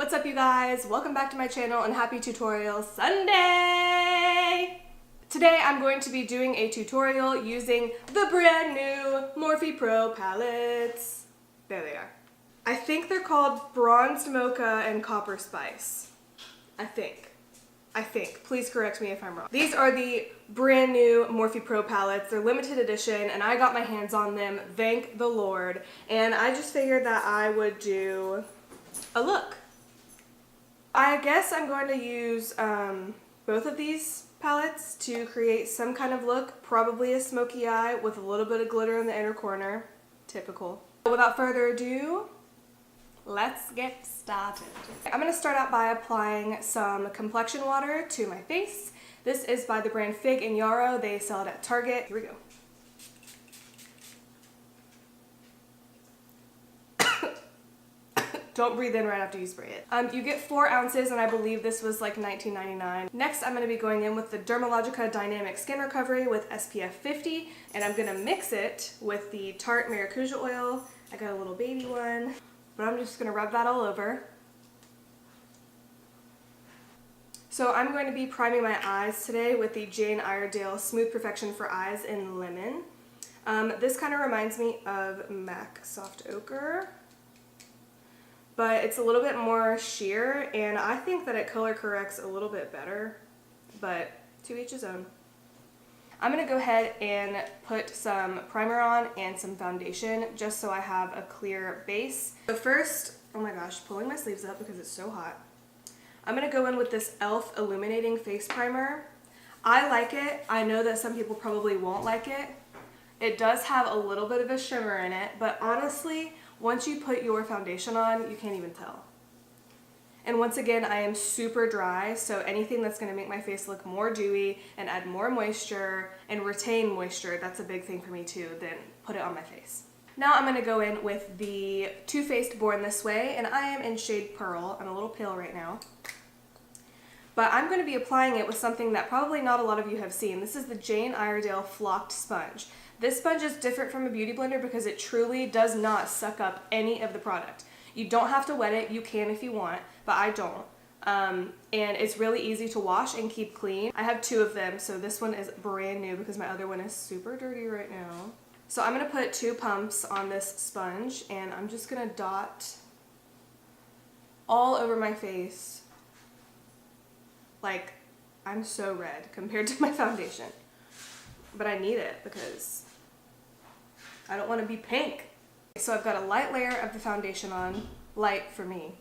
What's up, you guys? Welcome back to my channel and happy Tutorial Sunday! Today I'm going to be doing a tutorial using the brand new Morphe Pro palettes. There they are. I think they're called Bronzed Mocha and Copper Spice. I think. Please correct me if I'm wrong. These are the brand new Morphe Pro palettes. They're limited edition and I got my hands on them, thank the Lord. And I just figured that I would do a look. I guess I'm going to use both of these palettes to create some kind of look, probably a smoky eye with a little bit of glitter in the inner corner. Typical. Without further ado, let's get started. I'm going to start out by applying some complexion water to my face. This is by the brand Fig and Yarrow. They sell it at Target. Here we go. Don't breathe in right after you spray it. You get 4 ounces and I believe this was like $19.99. Next, I'm going to be going in with the Dermalogica Dynamic Skin Recovery with SPF 50 and I'm going to mix it with the Tarte Maracuja oil. I got a little baby one, but I'm just going to rub that all over. So I'm going to be priming my eyes today with the Jane Iredale Smooth Perfection for Eyes in Lemon. This kind of reminds me of MAC Soft Ochre, but it's a little bit more sheer and I think that it color corrects a little bit better, but to each his own. I'm going to go ahead and put some primer on and some foundation just so I have a clear base. So first, oh my gosh, pulling my sleeves up because it's so hot. I'm going to go in with this e.l.f. Illuminating Face Primer. I like it. I know that some people probably won't like it. It does have a little bit of a shimmer in it, but honestly, once you put your foundation on, you can't even tell. And once again, I am super dry, so anything that's going to make my face look more dewy and add more moisture and retain moisture, that's a big thing for me too, then put it on my face. Now I'm going to go in with the Too Faced Born This Way, and I am in shade Pearl. I'm a little pale right now. But I'm going to be applying it with something that probably not a lot of you have seen. This is the Jane Iredale Flocked Sponge. This sponge is different from a beauty blender because it truly does not suck up any of the product. You don't have to wet it, you can if you want, but I don't. And it's really easy to wash and keep clean. I have 2 of them, so this one is brand new because my other one is super dirty right now. So I'm going to put 2 pumps on this sponge and I'm just going to dot all over my face. Like, I'm so red compared to my foundation. But I need it because I don't want to be pink. So I've got a light layer of the foundation on, light for me.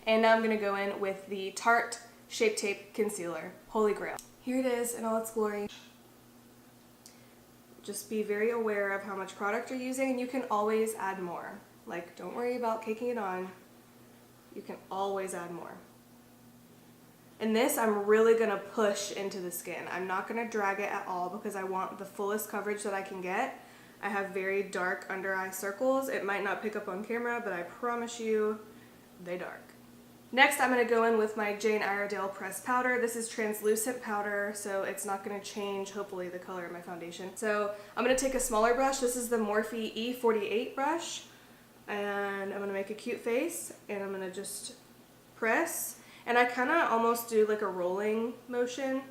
And now I'm going to go in with the Tarte Shape Tape Concealer, Holy Grail. Here it is in all its glory. Just be very aware of how much product you're using and you can always add more. Like, don't worry about caking it on. You can always add more. In this, I'm really going to push into the skin. I'm not going to drag it at all because I want the fullest coverage that I can get. I have very dark under eye circles. It might not pick up on camera, but I promise you, they dark. Next, I'm going to go in with my Jane Iredale Pressed Powder. This is translucent powder, so it's not going to change, hopefully, the color of my foundation. So I'm going to take a smaller brush. This is the Morphe E48 brush, and I'm going to make a cute face, and I'm going to just press. And I kind of almost do like a rolling motion.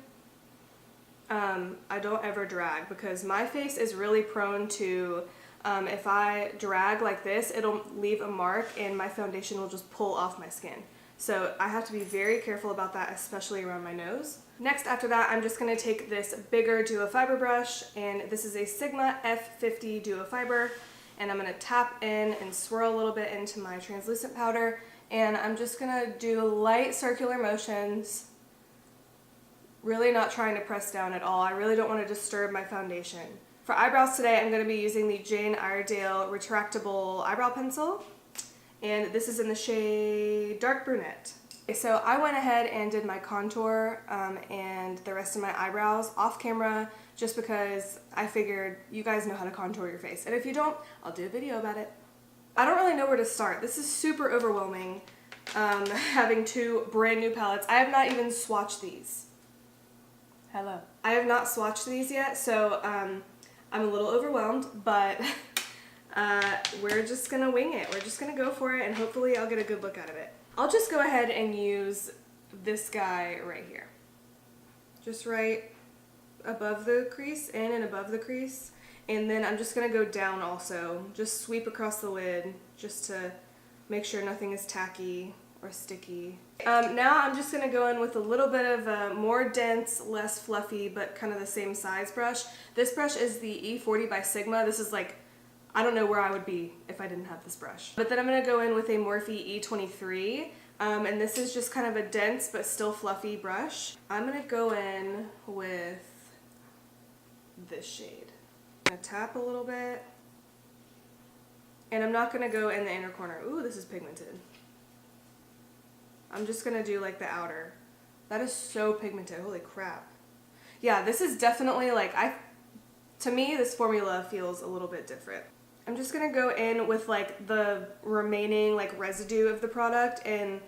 I don't ever drag because my face is really prone to, if I drag like this, it'll leave a mark and my foundation will just pull off my skin. So I have to be very careful about that, especially around my nose. Next, after that, I'm just going to take this bigger duo fiber brush, and this is a Sigma F50 duo fiber, and I'm going to tap in and swirl a little bit into my translucent powder. And I'm just going to do light circular motions, really not trying to press down at all. I really don't want to disturb my foundation. For eyebrows today, I'm going to be using the Jane Iredale Retractable Eyebrow Pencil, and this is in the shade Dark Brunette. Okay, so I went ahead and did my contour and the rest of my eyebrows off camera just because I figured you guys know how to contour your face. And if you don't, I'll do a video about it. I don't really know where to start. This is super overwhelming, having 2 brand new palettes. I have not even swatched these. Hello. I have not swatched these yet, so I'm a little overwhelmed, but we're just gonna wing it. We're just gonna go for it, and hopefully I'll get a good look out of it. I'll just go ahead and use this guy right here. Just right above the crease, in and above the crease. And then I'm just going to go down also. Just sweep across the lid just to make sure nothing is tacky or sticky. Now I'm just going to go in with a little bit of a more dense, less fluffy, but kind of the same size brush. This brush is the E40 by Sigma. This is like, I don't know where I would be if I didn't have this brush. But then I'm going to go in with a Morphe E23. And this is just kind of a dense but still fluffy brush. I'm going to go in with this shade. I'm going to tap a little bit. And I'm not going to go in the inner corner. Ooh, this is pigmented. I'm just going to do like the outer. That is so pigmented. Holy crap. Yeah, this is definitely like, to me, this formula feels a little bit different. I'm just going to go in with like the remaining like residue of the product and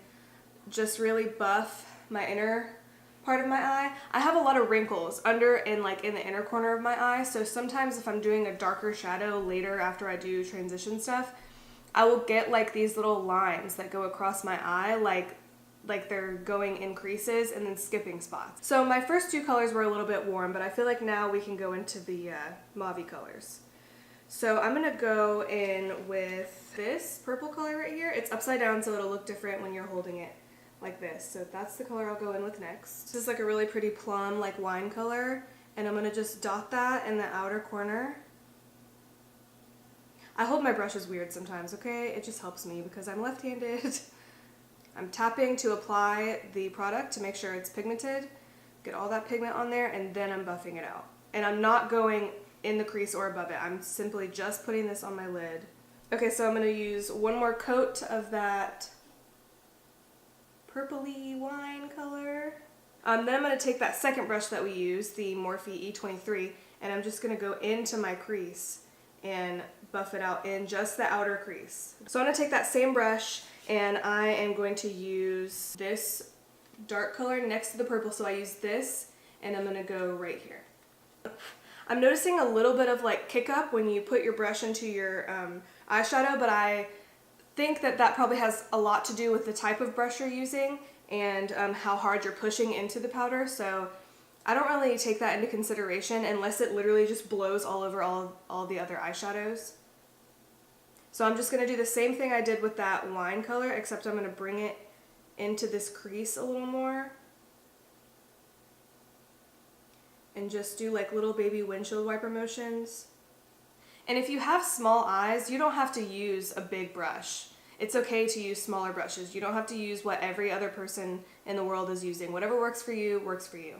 just really buff my inner part of my eye. I have a lot of wrinkles under and like in the inner corner of my eye, so sometimes if I'm doing a darker shadow later after I do transition stuff, I will get like these little lines that go across my eye like they're going in creases and then skipping spots. So my first two colors were a little bit warm, but I feel like now we can go into the mauve colors. So I'm gonna go in with this purple color right here. It's upside down, so it'll look different when you're holding it like this. So that's the color I'll go in with next. This is like a really pretty plum, like wine color, and I'm gonna just dot that in the outer corner. I hold my brushes weird sometimes, okay? It just helps me because I'm left-handed. I'm tapping to apply the product to make sure it's pigmented, get all that pigment on there, and then I'm buffing it out. And I'm not going in the crease or above it. I'm simply just putting this on my lid. Okay, so I'm gonna use one more coat of that purpley wine color. Then I'm going to take that second brush that we used, the Morphe E23, and I'm just going to go into my crease and buff it out in just the outer crease. So I'm going to take that same brush and I am going to use this dark color next to the purple, so I use this and I'm going to go right here. I'm noticing a little bit of like kick up when you put your brush into your eyeshadow, but I think that that probably has a lot to do with the type of brush you're using and how hard you're pushing into the powder. So I don't really take that into consideration unless it literally just blows all over all the other eyeshadows. So I'm just going to do the same thing I did with that wine color, except I'm going to bring it into this crease a little more and just do like little baby windshield wiper motions. And if you have small eyes, you don't have to use a big brush. It's okay to use smaller brushes. You don't have to use what every other person in the world is using. Whatever works for you, works for you.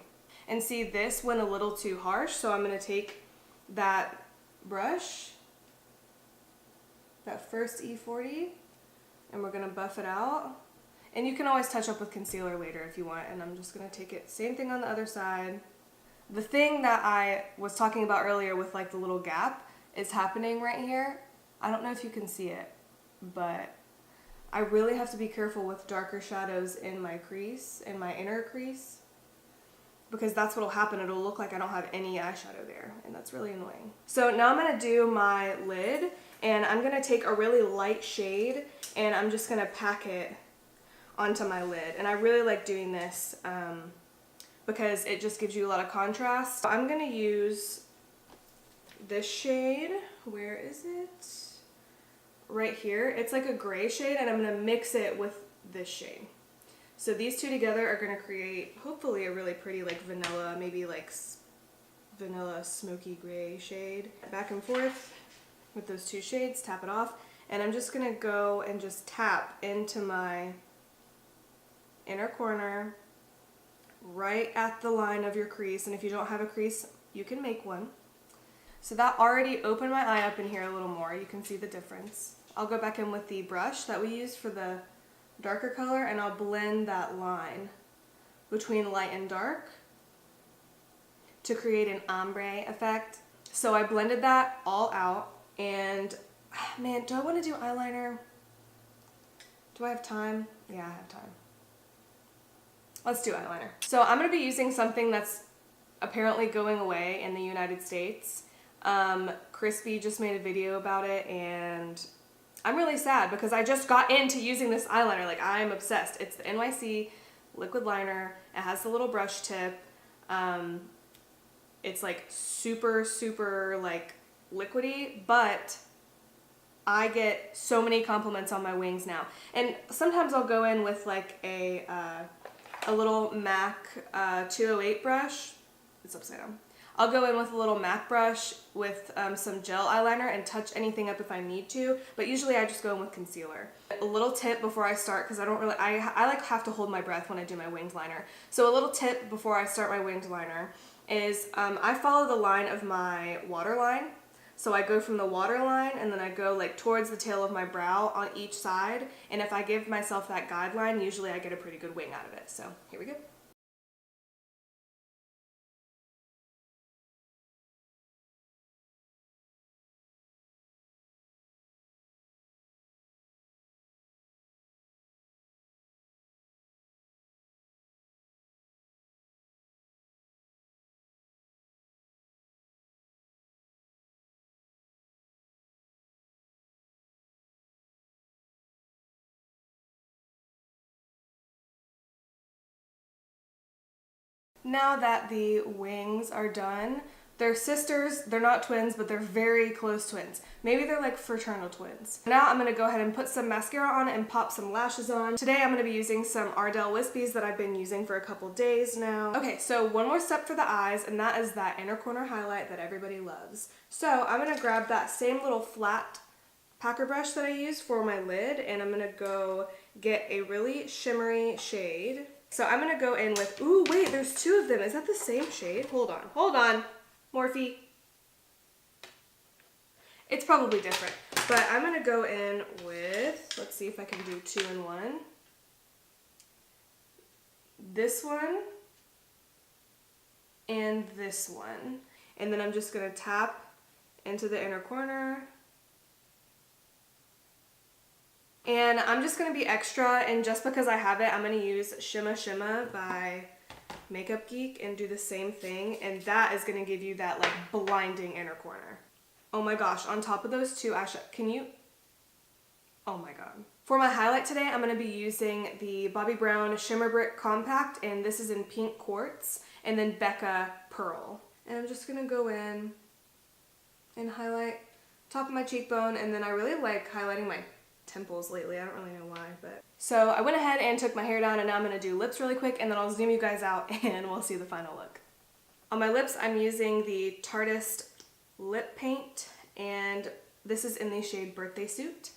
And see, this went a little too harsh, so I'm going to take that brush, that first E40, and we're going to buff it out. And you can always touch up with concealer later if you want, and I'm just going to take it, same thing on the other side. The thing that I was talking about earlier with like the little gap is happening right here. I don't know if you can see it, but I really have to be careful with darker shadows in my crease, in my inner crease, because that's what'll happen. It'll look like I don't have any eyeshadow there, and that's really annoying. So now I'm gonna do my lid, and I'm gonna take a really light shade, and I'm just gonna pack it onto my lid. And I really like doing this because it just gives you a lot of contrast. So I'm gonna use this shade. Where is it? Right here. It's like a gray shade, and I'm going to mix it with this shade. So these two together are going to create hopefully a really pretty like vanilla, maybe like vanilla smoky gray shade. Back and forth with those two shades, tap it off, and I'm just going to go and just tap into my inner corner right at the line of your crease. And if you don't have a crease, you can make one. So that already opened my eye up in here a little more. You can see the difference. I'll go back in with the brush that we used for the darker color, and I'll blend that line between light and dark to create an ombre effect. So I blended that all out, and man, do I want to do eyeliner? Do I have time? Yeah, I have time. Let's do eyeliner. So I'm going to be using something that's apparently going away in the United States. Crispy just made a video about it, and I'm really sad because I just got into using this eyeliner. Like, I'm obsessed. It's the NYC liquid liner. It has the little brush tip. It's like super, super like liquidy, but I get so many compliments on my wings now. And sometimes I'll go in with like a little MAC 208 brush. It's upside down. I'll go in with a little MAC brush with some gel eyeliner and touch anything up if I need to, but usually I just go in with concealer. A little tip before I start, because I like have to hold my breath when I do my winged liner. So a little tip before I start my winged liner is I follow the line of my waterline. So I go from the waterline and then I go like towards the tail of my brow on each side, and if I give myself that guideline, usually I get a pretty good wing out of it. So here we go. Now that the wings are done, they're sisters, they're not twins, but they're very close twins. Maybe they're like fraternal twins. Now I'm gonna go ahead and put some mascara on and pop some lashes on. Today I'm gonna be using some Ardell Wispies that I've been using for a couple days now. Okay, so one more step for the eyes, and that is that inner corner highlight that everybody loves. So I'm gonna grab that same little flat packer brush that I use for my lid, and I'm gonna go get a really shimmery shade. So I'm gonna go in with, ooh, wait, there's two of them. Is that the same shade? Hold on, Morphe. It's probably different, but I'm gonna go in with, let's see if I can do 2 in 1. This one and this one. And then I'm just gonna tap into the inner corner. And I'm just going to be extra, and just because I have it, I'm going to use Shimma Shimma by Makeup Geek and do the same thing, and that is going to give you that like blinding inner corner. Oh my gosh, on top of those two eyeshadow, oh my god. For my highlight today, I'm going to be using the Bobbi Brown Shimmer Brick Compact, and this is in Pink Quartz, and then Becca Pearl. And I'm just going to go in and highlight top of my cheekbone, and then I really like highlighting my temples lately. I don't really know why, but. So I went ahead and took my hair down, and now I'm going to do lips really quick, and then I'll zoom you guys out and we'll see the final look. On my lips, I'm using the Tarteist lip paint, and this is in the shade Birthday Suit.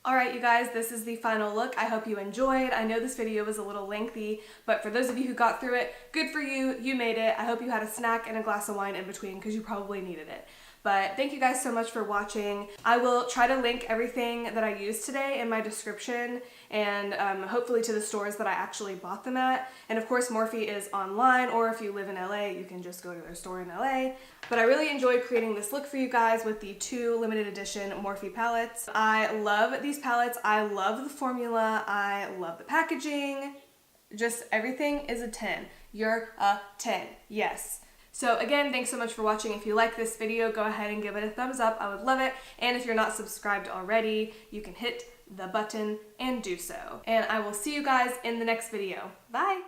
Alright you guys, this is the final look. I hope you enjoyed. I know this video was a little lengthy, but for those of you who got through it, good for you. You made it. I hope you had a snack and a glass of wine in between because you probably needed it. But thank you guys so much for watching. I will try to link everything that I used today in my description, and hopefully to the stores that I actually bought them at. And of course Morphe is online, or if you live in LA, you can just go to their store in LA. But I really enjoyed creating this look for you guys with the 2 limited edition Morphe palettes. I love these palettes. I love the formula. I love the packaging. Just everything is a 10. You're a 10. Yes. So again, thanks so much for watching. If you like this video, go ahead and give it a thumbs up. I would love it. And if you're not subscribed already, you can hit the button and do so. And I will see you guys in the next video. Bye!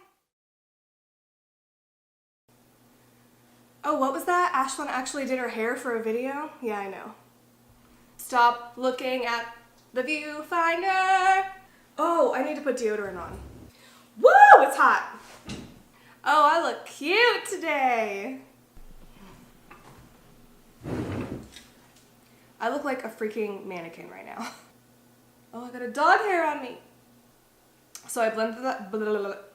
Oh, what was that? Ashlyn actually did her hair for a video? Yeah, I know. Stop looking at the viewfinder! Oh, I need to put deodorant on. Woo! It's hot! Oh, I look cute today. I look like a freaking mannequin right now. Oh, I got a dog hair on me. So I blended that.